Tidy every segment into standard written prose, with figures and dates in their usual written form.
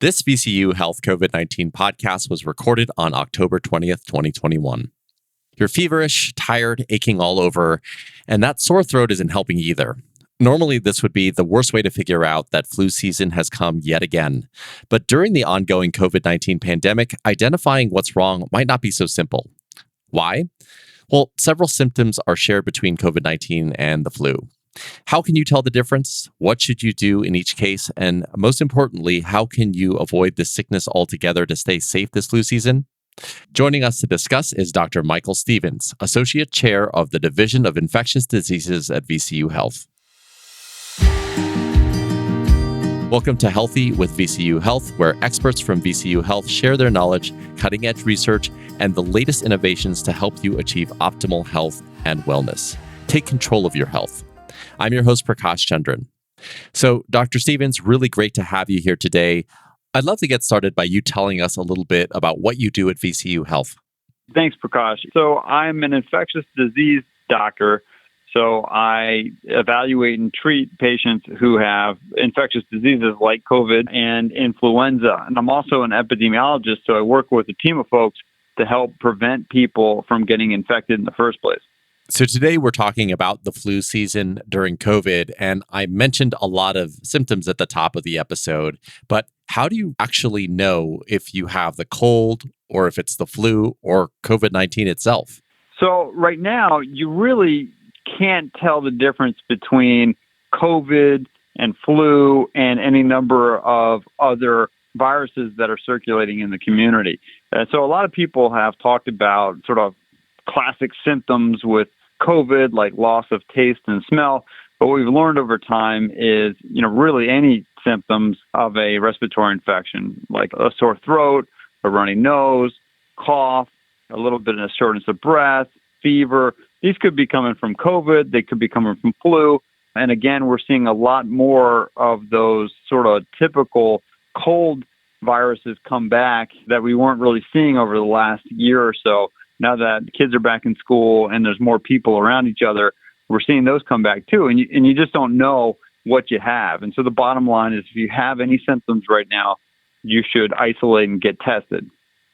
This VCU Health COVID-19 podcast was recorded on October 20th, 2021. You're feverish, tired, aching all over, and that sore throat isn't helping either. Normally, this would be the worst way to figure out that flu season has come yet again. But during the ongoing COVID-19 pandemic, identifying what's wrong might not be so simple. Why? Well, several symptoms are shared between COVID-19 and the flu. How can you tell the difference? What should you do in each case? And most importantly, how can you avoid this sickness altogether to stay safe this flu season? Joining us to discuss is Dr. Michael Stevens, Associate Chair of the Division of Infectious Diseases at VCU Health. Welcome to Healthy with VCU Health, where experts from VCU Health share their knowledge, cutting-edge research, and the latest innovations to help you achieve optimal health and wellness. Take control of your health. I'm your host, Prakash Chandran. So, Dr. Stevens, really great to have you here today. I'd love to get started by you telling us a little bit about what you do at VCU Health. Thanks, Prakash. So I'm an infectious disease doctor. So I evaluate and treat patients who have infectious diseases like COVID and influenza. And I'm also an epidemiologist, so I work with a team of folks to help prevent people from getting infected in the first place. So today we're talking about the flu season during COVID, and I mentioned a lot of symptoms at the top of the episode, but how do you actually know if you have the cold or if it's the flu or COVID-19 itself? So right now, you really can't tell the difference between COVID and flu and any number of other viruses that are circulating in the community. So a lot of people have talked about sort of classic symptoms with COVID, like loss of taste and smell. But what we've learned over time is, really any symptoms of a respiratory infection, like a sore throat, a runny nose, cough, a little bit of shortness of breath, fever. These could be coming from COVID. They could be coming from flu. And again, we're seeing a lot more of those sort of typical cold viruses come back that we weren't really seeing over the last year or so. Now that kids are back in school and there's more people around each other, we're seeing those come back too. And you just don't know what you have. And so the bottom line is if you have any symptoms right now, you should isolate and get tested.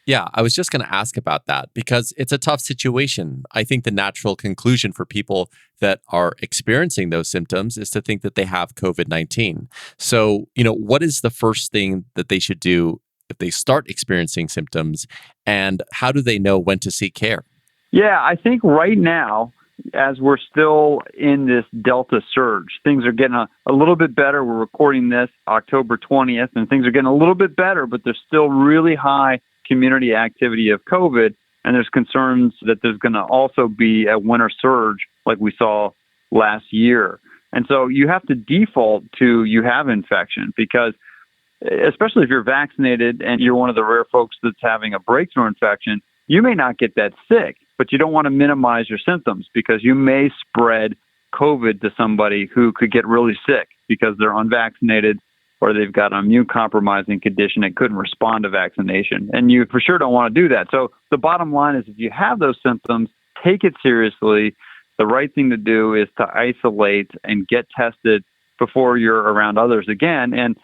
Yeah, I was just going to ask about that because it's a tough situation. I think the natural conclusion for people that are experiencing those symptoms is to think that they have COVID-19. So, what is the first thing that they should do if they start experiencing symptoms, and how do they know when to seek care? Yeah, I think right now, as we're still in this Delta surge, things are getting a little bit better. We're recording this October 20th, and things are getting a little bit better, but there's still really high community activity of COVID, and there's concerns that there's going to also be a winter surge like we saw last year. And so you have to default to you have infection because especially if you're vaccinated and you're one of the rare folks that's having a breakthrough infection, you may not get that sick, but you don't want to minimize your symptoms because you may spread COVID to somebody who could get really sick because they're unvaccinated or they've got an immune compromising condition and couldn't respond to vaccination. And you for sure don't want to do that. So the bottom line is if you have those symptoms, take it seriously. The right thing to do is to isolate and get tested before you're around others again. And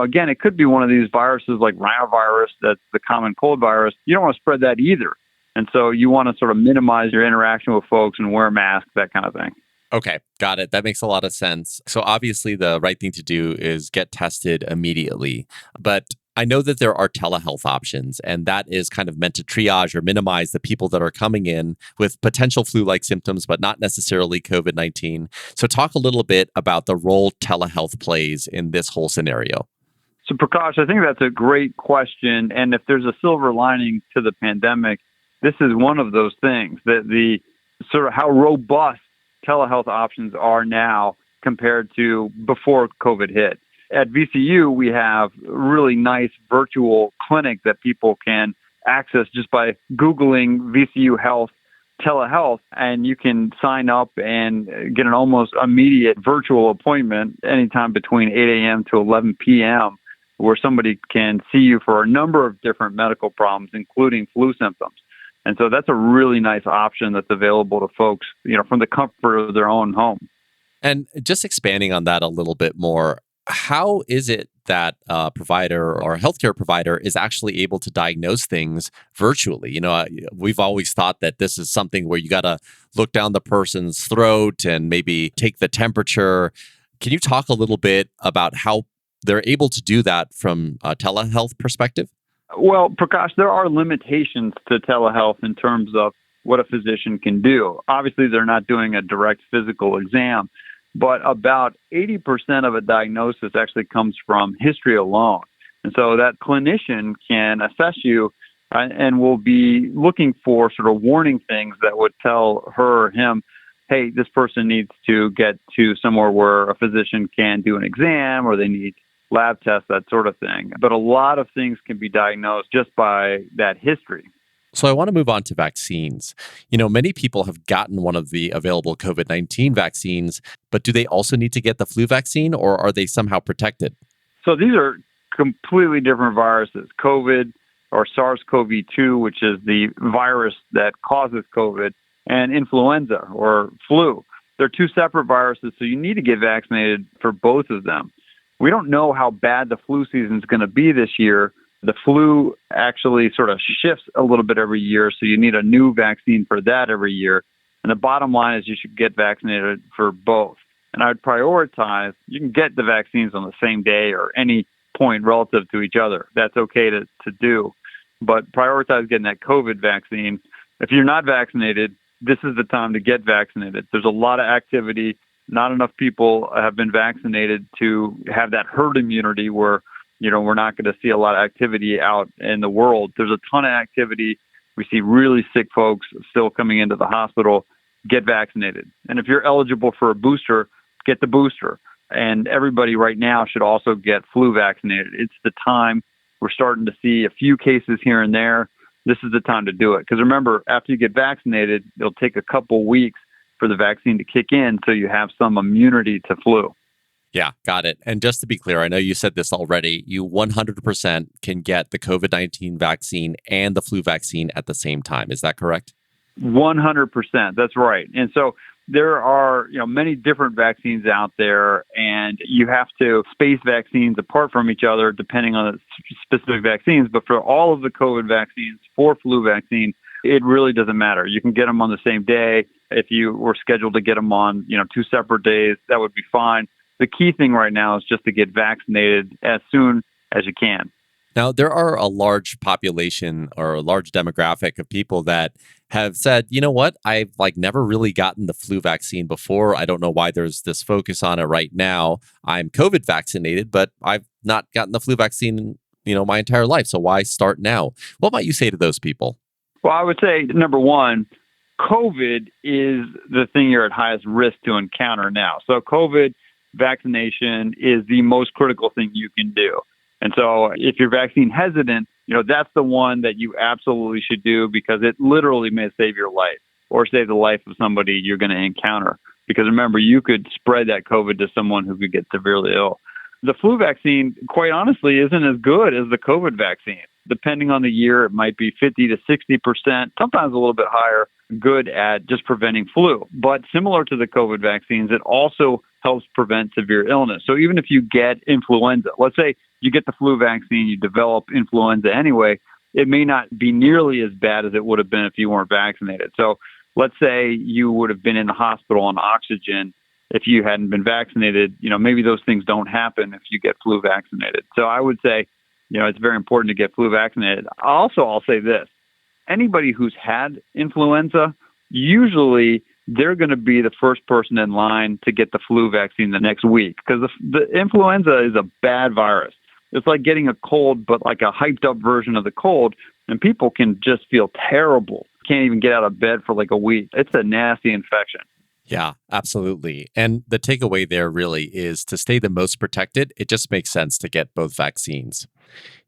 again, it could be one of these viruses like rhinovirus, that's the common cold virus. You don't want to spread that either. And so you want to sort of minimize your interaction with folks and wear a mask, that kind of thing. Okay, got it. That makes a lot of sense. So obviously the right thing to do is get tested immediately. But I know that there are telehealth options, and that is kind of meant to triage or minimize the people that are coming in with potential flu-like symptoms, but not necessarily COVID-19. So talk a little bit about the role telehealth plays in this whole scenario. So Prakash, I think that's a great question. And if there's a silver lining to the pandemic, this is one of those things, that the sort of how robust telehealth options are now compared to before COVID hit. At VCU, we have a really nice virtual clinic that people can access just by Googling VCU Health telehealth, and you can sign up and get an almost immediate virtual appointment anytime between 8 a.m. to 11 p.m. where somebody can see you for a number of different medical problems, including flu symptoms. And so that's a really nice option that's available to folks, from the comfort of their own home. And just expanding on that a little bit more, how is it that a provider or a healthcare provider is actually able to diagnose things virtually. We've always thought that this is something where you got to look down the person's throat and maybe take the temperature. Can you talk a little bit about how they're able to do that from a telehealth perspective? Well, Prakash, there are limitations to telehealth in terms of what a physician can do. Obviously, they're not doing a direct physical exam, but about 80% of a diagnosis actually comes from history alone. And so that clinician can assess you and will be looking for sort of warning things that would tell her or him, hey, this person needs to get to somewhere where a physician can do an exam or they need lab tests, that sort of thing. But a lot of things can be diagnosed just by that history. So I want to move on to vaccines. Many people have gotten one of the available COVID-19 vaccines, but do they also need to get the flu vaccine, or are they somehow protected? So these are completely different viruses. COVID, or SARS-CoV-2, which is the virus that causes COVID, and influenza or flu. They're two separate viruses, so you need to get vaccinated for both of them. We don't know how bad the flu season is going to be this year. The flu actually sort of shifts a little bit every year, so you need a new vaccine for that every year. And the bottom line is you should get vaccinated for both. And I would prioritize, you can get the vaccines on the same day or any point relative to each other. That's okay to do. But prioritize getting that COVID vaccine. If you're not vaccinated, this is the time to get vaccinated. There's a lot of activity. Not enough people have been vaccinated to have that herd immunity where, we're not going to see a lot of activity out in the world. There's a ton of activity. We see really sick folks still coming into the hospital. Get vaccinated. And if you're eligible for a booster, get the booster. And everybody right now should also get flu vaccinated. It's the time. We're starting to see a few cases here and there. This is the time to do it. Because remember, after you get vaccinated, it'll take a couple weeks for the vaccine to kick in so you have some immunity to flu. Yeah, got it. And just to be clear, I know you said this already, you 100% can get the COVID-19 vaccine and the flu vaccine at the same time. Is that correct? 100%. That's right. And so there are, many different vaccines out there, and you have to space vaccines apart from each other depending on the specific vaccines. But for all of the COVID vaccines, for flu vaccine, it really doesn't matter. You can get them on the same day. If you were scheduled to get them on, 2 separate days, that would be fine. The key thing right now is just to get vaccinated as soon as you can. Now, there are a large population or a large demographic of people that have said, you know what, I've never really gotten the flu vaccine before. I don't know why there's this focus on it right now. I'm COVID vaccinated, but I've not gotten the flu vaccine, my entire life. So why start now? What might you say to those people? Well, I would say, number one, COVID is the thing you're at highest risk to encounter now. So COVID vaccination is the most critical thing you can do. And so if you're vaccine hesitant, that's the one that you absolutely should do because it literally may save your life or save the life of somebody you're going to encounter. Because remember, you could spread that COVID to someone who could get severely ill. The flu vaccine, quite honestly, isn't as good as the COVID vaccine. Depending on the year, it might be 50 to 60%, sometimes a little bit higher, good at just preventing flu. But similar to the COVID vaccines, it also helps prevent severe illness. So even if you get influenza, let's say you get the flu vaccine, you develop influenza anyway, it may not be nearly as bad as it would have been if you weren't vaccinated. So let's say you would have been in the hospital on oxygen if you hadn't been vaccinated. Maybe those things don't happen if you get flu vaccinated. So I would say, it's very important to get flu vaccinated. Also, I'll say this. Anybody who's had influenza, usually they're going to be the first person in line to get the flu vaccine the next week because the influenza is a bad virus. It's like getting a cold, but like a hyped up version of the cold, and people can just feel terrible. Can't even get out of bed for like a week. It's a nasty infection. Yeah, absolutely. And the takeaway there really is to stay the most protected. It just makes sense to get both vaccines.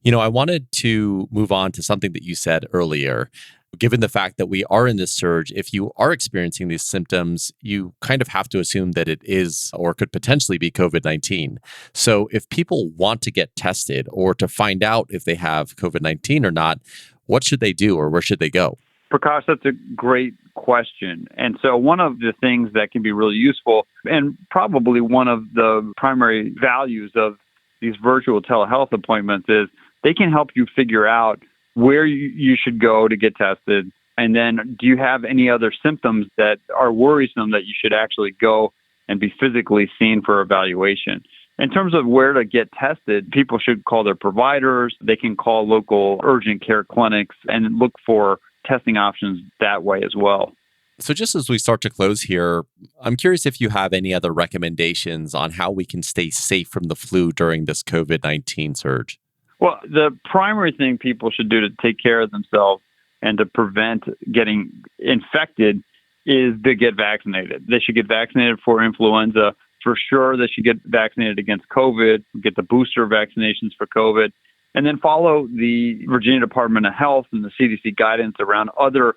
I wanted to move on to something that you said earlier. Given the fact that we are in this surge, if you are experiencing these symptoms, you kind of have to assume that it is or could potentially be COVID-19. So if people want to get tested or to find out if they have COVID-19 or not, what should they do or where should they go? Prakash, that's a great question. And so one of the things that can be really useful and probably one of the primary values of these virtual telehealth appointments is they can help you figure out where you should go to get tested. And then do you have any other symptoms that are worrisome that you should actually go and be physically seen for evaluation? In terms of where to get tested, people should call their providers. They can call local urgent care clinics and look for testing options that way as well. So just as we start to close here, I'm curious if you have any other recommendations on how we can stay safe from the flu during this COVID-19 surge. Well, the primary thing people should do to take care of themselves and to prevent getting infected is to get vaccinated. They should get vaccinated for influenza. For sure, they should get vaccinated against COVID, get the booster vaccinations for COVID, and then follow the Virginia Department of Health and the CDC guidance around other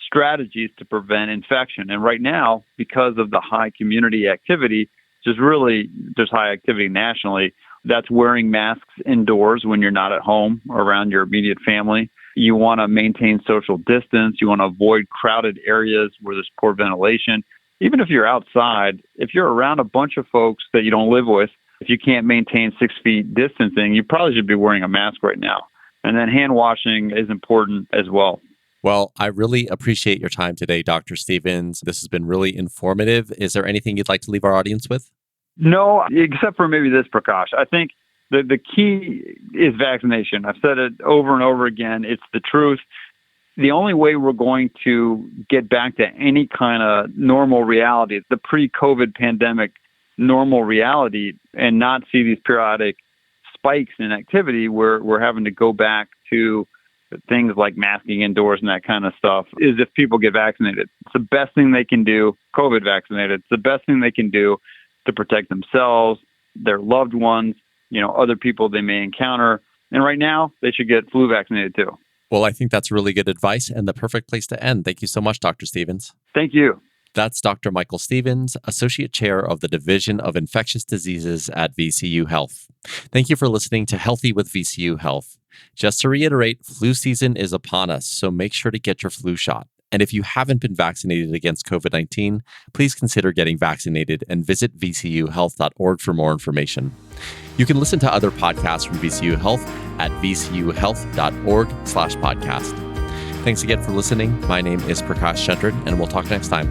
strategies to prevent infection. And right now, because of the high community activity, just high activity nationally, that's wearing masks indoors when you're not at home around your immediate family. You want to maintain social distance. You want to avoid crowded areas where there's poor ventilation. Even if you're outside, if you're around a bunch of folks that you don't live with, if you can't maintain 6 feet distancing, you probably should be wearing a mask right now. And then hand washing is important as well. Well, I really appreciate your time today, Dr. Stevens. This has been really informative. Is there anything you'd like to leave our audience with? No, except for maybe this, Prakash. I think the key is vaccination. I've said it over and over again. It's the truth. The only way we're going to get back to any kind of normal reality, the pre-COVID pandemic normal reality, and not see these periodic spikes in activity where we're having to go back to things like masking indoors and that kind of stuff, is if people get vaccinated. It's the best thing they can do, COVID vaccinated. It's the best thing they can do to protect themselves, their loved ones, other people they may encounter. And right now, they should get flu vaccinated too. Well, I think that's really good advice and the perfect place to end. Thank you so much, Dr. Stevens. Thank you. That's Dr. Michael Stevens, Associate Chair of the Division of Infectious Diseases at VCU Health. Thank you for listening to Healthy with VCU Health. Just to reiterate, flu season is upon us, so make sure to get your flu shot. And if you haven't been vaccinated against COVID-19, please consider getting vaccinated and visit vcuhealth.org for more information. You can listen to other podcasts from VCU Health at vcuhealth.org/podcast. Thanks again for listening. My name is Prakash Chandran, and we'll talk next time.